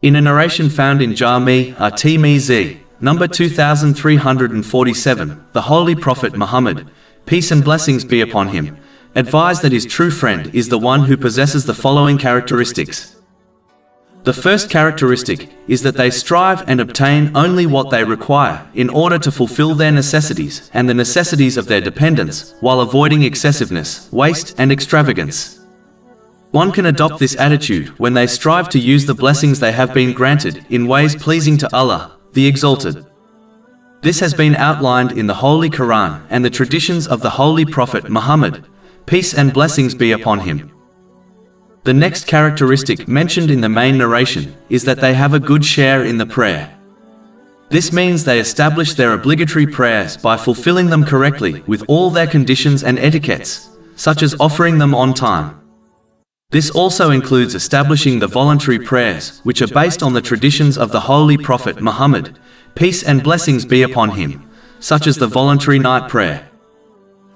In a narration found in Jami' at-Tirmidhi, number 2347, the Holy Prophet Muhammad, peace and blessings be upon him, advised that his true friend is the one who possesses the following characteristics. The first characteristic is that they strive and obtain only what they require in order to fulfill their necessities and the necessities of their dependents, while avoiding excessiveness, waste, and extravagance. One can adopt this attitude when they strive to use the blessings they have been granted in ways pleasing to Allah, the Exalted. This has been outlined in the Holy Quran and the traditions of the Holy Prophet Muhammad, peace and blessings be upon him. The next characteristic mentioned in the main narration is that they have a good share in the prayer. This means they establish their obligatory prayers by fulfilling them correctly with all their conditions and etiquettes, such as offering them on time. This also includes establishing the voluntary prayers, which are based on the traditions of the Holy Prophet Muhammad, peace and blessings be upon him, such as the voluntary night prayer.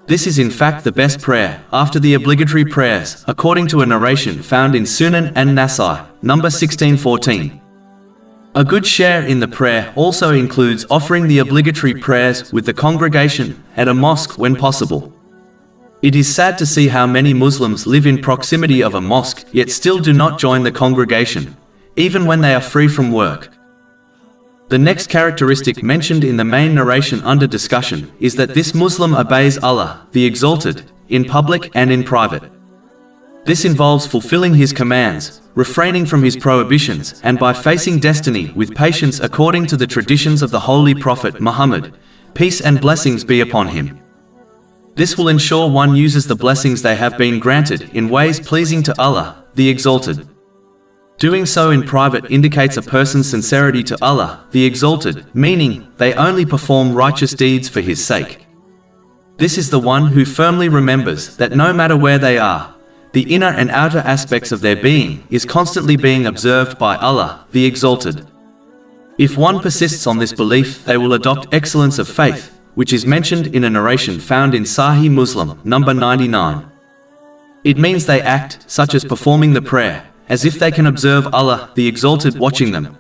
This is in fact the best prayer after the obligatory prayers, according to a narration found in Sunnah and Nasai, number 1614. A good share in the prayer also includes offering the obligatory prayers with the congregation at a mosque when possible. It is sad to see how many Muslims live in proximity of a mosque yet still do not join the congregation, even when they are free from work. The next characteristic mentioned in the main narration under discussion is that this Muslim obeys Allah, the Exalted, in public and in private. This involves fulfilling His commands, refraining from His prohibitions, and by facing destiny with patience according to the traditions of the Holy Prophet Muhammad, peace and blessings be upon him. This will ensure one uses the blessings they have been granted in ways pleasing to Allah, the Exalted. Doing so in private indicates a person's sincerity to Allah, the Exalted, meaning they only perform righteous deeds for His sake. This is the one who firmly remembers that no matter where they are, the inner and outer aspects of their being is constantly being observed by Allah, the Exalted. If one persists on this belief, they will adopt excellence of faith, which is mentioned in a narration found in Sahih Muslim, number 99. It means they act, such as performing the prayer, as if they can observe Allah, the Exalted, watching them.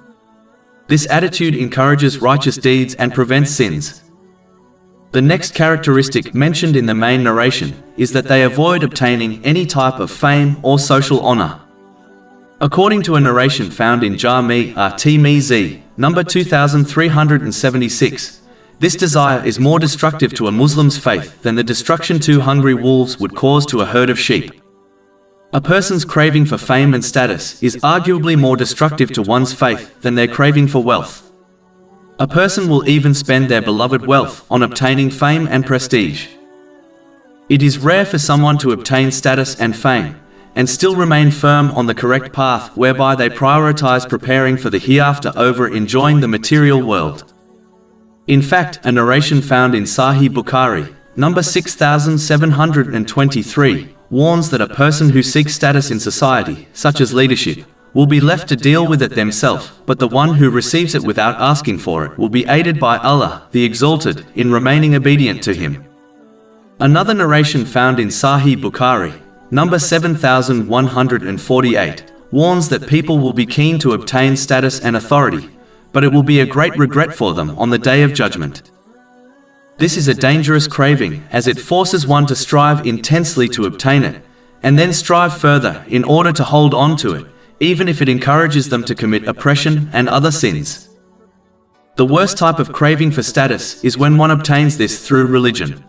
This attitude encourages righteous deeds and prevents sins. The next characteristic mentioned in the main narration is that they avoid obtaining any type of fame or social honor. According to a narration found in Jami' at-Tirmidhi, number 2376, this desire is more destructive to a Muslim's faith than the destruction two hungry wolves would cause to a herd of sheep. A person's craving for fame and status is arguably more destructive to one's faith than their craving for wealth. A person will even spend their beloved wealth on obtaining fame and prestige. It is rare for someone to obtain status and fame, and still remain firm on the correct path whereby they prioritize preparing for the hereafter over enjoying the material world. In fact, a narration found in Sahih Bukhari, number 6723, warns that a person who seeks status in society, such as leadership, will be left to deal with it themselves, but the one who receives it without asking for it will be aided by Allah, the Exalted, in remaining obedient to Him. Another narration found in Sahih Bukhari, number 7148, warns that people will be keen to obtain status and authority, but it will be a great regret for them on the Day of Judgment. This is a dangerous craving, as it forces one to strive intensely to obtain it, and then strive further in order to hold on to it, even if it encourages them to commit oppression and other sins. The worst type of craving for status is when one obtains this through religion.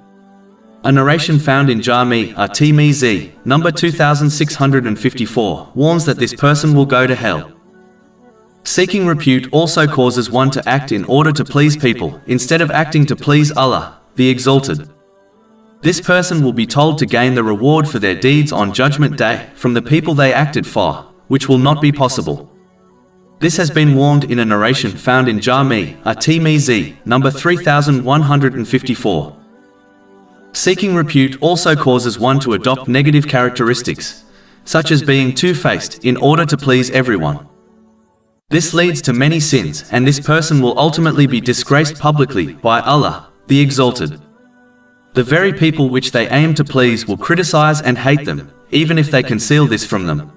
A narration found in Jami' at-Tirmidhi, number 2654, warns that this person will go to hell. Seeking repute also causes one to act in order to please people, instead of acting to please Allah, the Exalted. This person will be told to gain the reward for their deeds on Judgment Day from the people they acted for, which will not be possible. This has been warned in a narration found in Jami' at-Tirmidhi, number 3154. Seeking repute also causes one to adopt negative characteristics, such as being two-faced in order to please everyone. This leads to many sins, and this person will ultimately be disgraced publicly by Allah, the Exalted. The very people which they aim to please will criticize and hate them, even if they conceal this from them.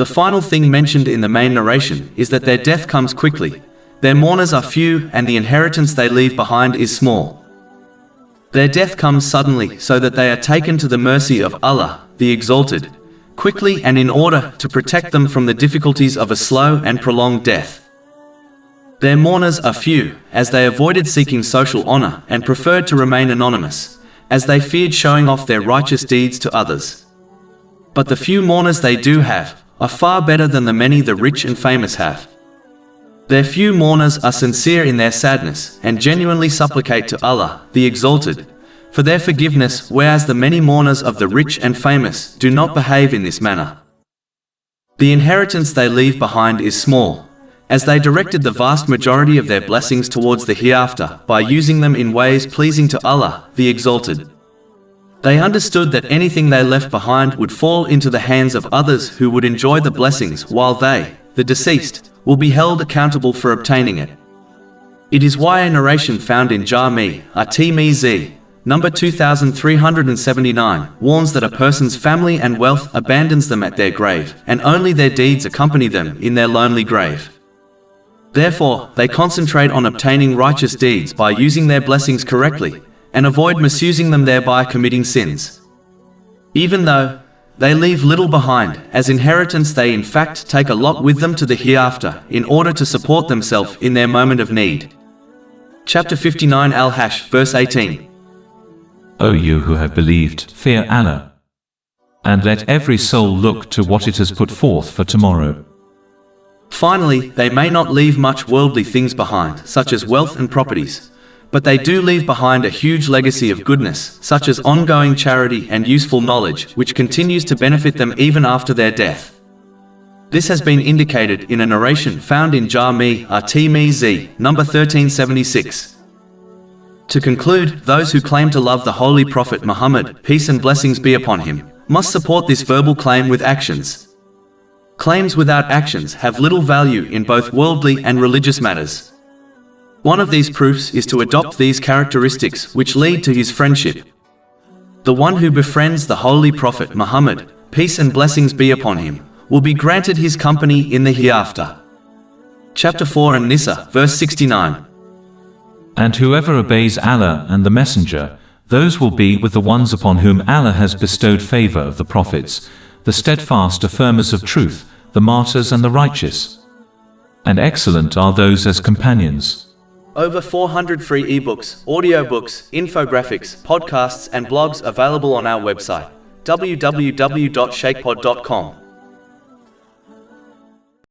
The final thing mentioned in the main narration is that their death comes quickly, their mourners are few, and the inheritance they leave behind is small. Their death comes suddenly so that they are taken to the mercy of Allah, the Exalted, quickly and in order to protect them from the difficulties of a slow and prolonged death. Their mourners are few, as they avoided seeking social honor and preferred to remain anonymous, as they feared showing off their righteous deeds to others. But the few mourners they do have are far better than the many the rich and famous have. Their few mourners are sincere in their sadness and genuinely supplicate to Allah, the Exalted, for their forgiveness, whereas the many mourners of the rich and famous do not behave in this manner. The inheritance they leave behind is small, as they directed the vast majority of their blessings towards the hereafter by using them in ways pleasing to Allah, the Exalted. They understood that anything they left behind would fall into the hands of others who would enjoy the blessings while they, the deceased, will be held accountable for obtaining it. It is why a narration found in Jami' at-Tirmidhi, number 2379, warns that a person's family and wealth abandons them at their grave, and only their deeds accompany them in their lonely grave. Therefore, they concentrate on obtaining righteous deeds by using their blessings correctly, and avoid misusing them, thereby committing sins. Even though they leave little behind, as inheritance they in fact take a lot with them to the hereafter in order to support themselves in their moment of need. Chapter 59 Al-Hash, verse 18. O you who have believed, fear Allah, and let every soul look to what it has put forth for tomorrow. Finally, they may not leave much worldly things behind, such as wealth and properties, but they do leave behind a huge legacy of goodness, such as ongoing charity and useful knowledge, which continues to benefit them even after their death. This has been indicated in a narration found in Jami' at-Tirmidhi, number 1376. To conclude, those who claim to love the Holy Prophet Muhammad, peace and blessings be upon him, must support this verbal claim with actions. Claims without actions have little value in both worldly and religious matters. One of these proofs is to adopt these characteristics which lead to his friendship. The one who befriends the Holy Prophet Muhammad, peace and blessings be upon him, will be granted his company in the hereafter. Chapter 4 An-Nisa, verse 69. And whoever obeys Allah and the Messenger, those will be with the ones upon whom Allah has bestowed favor of the prophets, the steadfast affirmers of truth, the martyrs and the righteous. And excellent are those as companions. Over 400 free ebooks, audiobooks, infographics, podcasts and blogs available on our website, www.shaykhpod.com.